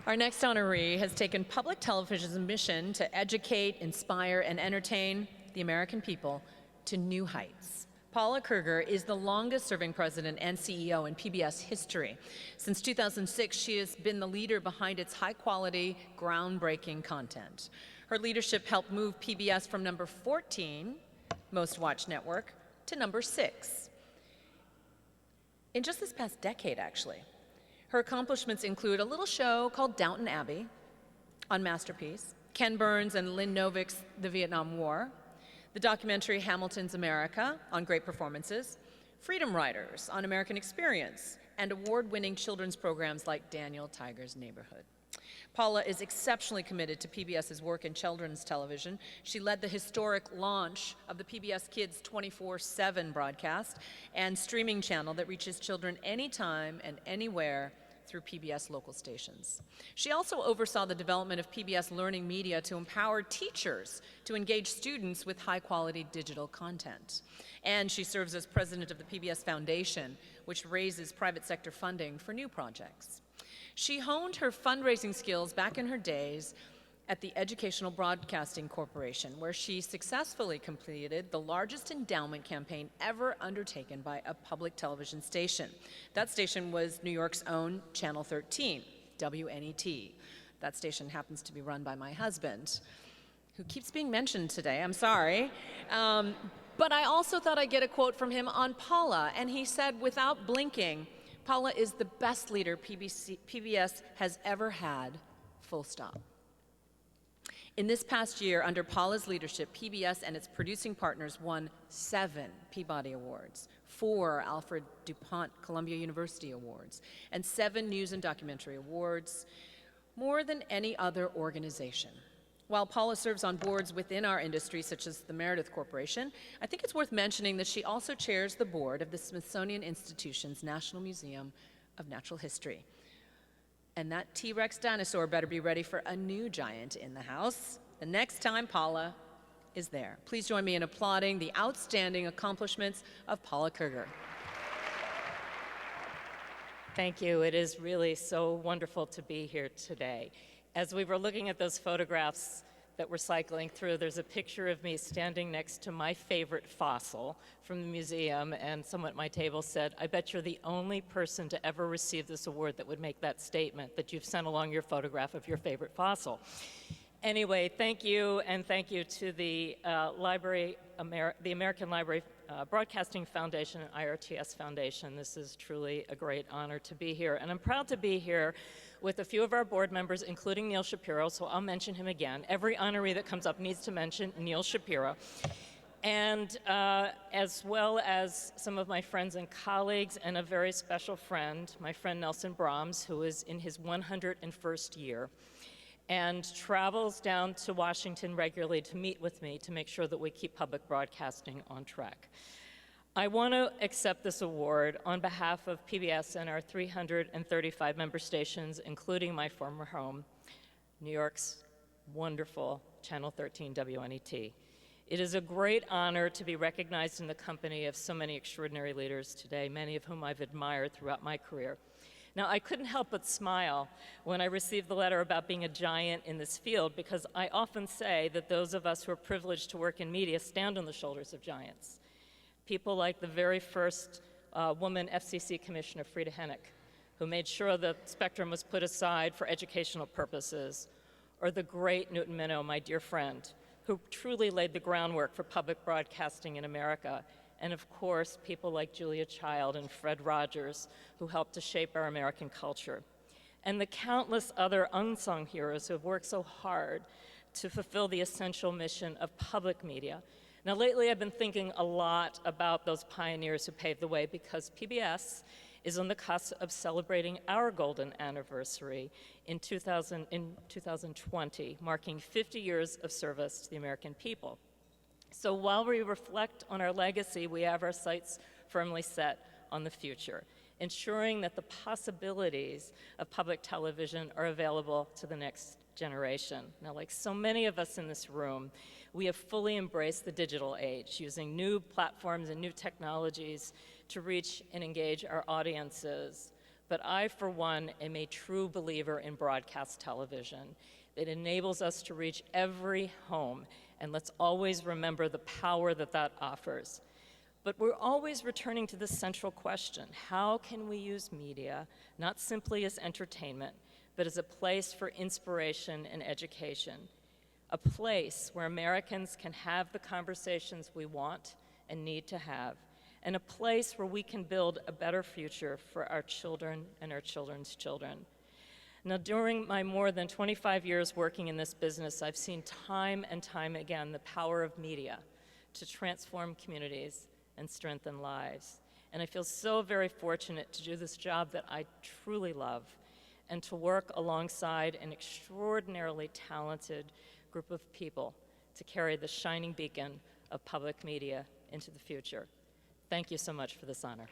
Our next honoree has taken public television's mission to educate, inspire, and entertain the American people to new heights. Paula Kerger is the longest-serving president and CEO in PBS history. Since 2006, she has been the leader behind its high-quality, groundbreaking content. Her leadership helped move PBS from number 14, most watched network, to number 6. In just this past decade, actually. Her accomplishments include a little show called Downton Abbey on Masterpiece, Ken Burns and Lynn Novick's The Vietnam War, the documentary Hamilton's America on great performances, Freedom Riders on American Experience, and award-winning children's programs like Daniel Tiger's Neighborhood. Paula is exceptionally committed to PBS's work in children's television. She led the historic launch of the PBS Kids 24/7 broadcast and streaming channel that reaches children anytime and anywhere through PBS local stations. She also oversaw the development of PBS learning media to empower teachers to engage students with high-quality digital content. And she serves as president of the PBS Foundation, which raises private sector funding for new projects. She honed her fundraising skills back in her days at the Educational Broadcasting Corporation, where she successfully completed the largest endowment campaign ever undertaken by a public television station. That station was New York's own Channel 13, WNET. That station happens to be run by my husband, who keeps being mentioned today, I'm sorry. But I also thought I'd get a quote from him on Paula, and he said, without blinking, Paula is the best leader PBS has ever had, full stop. In this past year, under Paula's leadership, PBS and its producing partners won 7 Peabody Awards, 4 Alfred DuPont Columbia University Awards, and 7 News and Documentary Awards, more than any other organization. While Paula serves on boards within our industry, such as the Meredith Corporation, I think it's worth mentioning that she also chairs the board of the Smithsonian Institution's National Museum of Natural History. And that T-Rex dinosaur better be ready for a new giant in the house the next time Paula is there. Please join me in applauding the outstanding accomplishments of Paula Kerger. Thank you. It is really so wonderful to be here today. As we were looking at those photographs that we're cycling through, there's a picture of me standing next to my favorite fossil from the museum, and someone at my table said, I bet you're the only person to ever receive this award that would make that statement, that you've sent along your photograph of your favorite fossil. Anyway, thank you, and thank you to the the American Library Broadcasting Foundation and IRTS Foundation. This is truly a great honor to be here, and I'm proud to be here with a few of our board members, including Neil Shapiro, so I'll mention him again. Every honoree that comes up needs to mention Neil Shapiro. And as well as some of my friends and colleagues, and a very special friend, my friend Nelson Brahms, who is in his 101st year, and travels down to Washington regularly to meet with me to make sure that we keep public broadcasting on track. I want to accept this award on behalf of PBS and our 335 member stations, including my former home, New York's wonderful Channel 13 WNET. It is a great honor to be recognized in the company of so many extraordinary leaders today, many of whom I've admired throughout my career. Now, I couldn't help but smile when I received the letter about being a giant in this field, because I often say that those of us who are privileged to work in media stand on the shoulders of giants. People like the very first woman FCC Commissioner, Frida Hennick, who made sure the spectrum was put aside for educational purposes, or the great Newton Minow, my dear friend, who truly laid the groundwork for public broadcasting in America. And of course, people like Julia Child and Fred Rogers, who helped to shape our American culture. And the countless other unsung heroes who have worked so hard to fulfill the essential mission of public media. Now, lately I've been thinking a lot about those pioneers who paved the way, because PBS is on the cusp of celebrating our golden anniversary in 2020, marking 50 years of service to the American people. So while we reflect on our legacy, we have our sights firmly set on the future, ensuring that the possibilities of public television are available to the next generation. Now, like so many of us in this room, we have fully embraced the digital age, using new platforms and new technologies to reach and engage our audiences. but I, for one, am a true believer in broadcast television. It enables us to reach every home, and let's always remember the power that that offers. But we're always returning to the central question: how can we use media, not simply as entertainment, but as a place for inspiration and education? A place where Americans can have the conversations we want and need to have, and a place where we can build a better future for our children and our children's children. Now, during my more than 25 years working in this business, I've seen time and time again the power of media to transform communities and strengthen lives. And I feel so very fortunate to do this job that I truly love and to work alongside an extraordinarily talented group of people to carry the shining beacon of public media into the future. Thank you so much for this honor.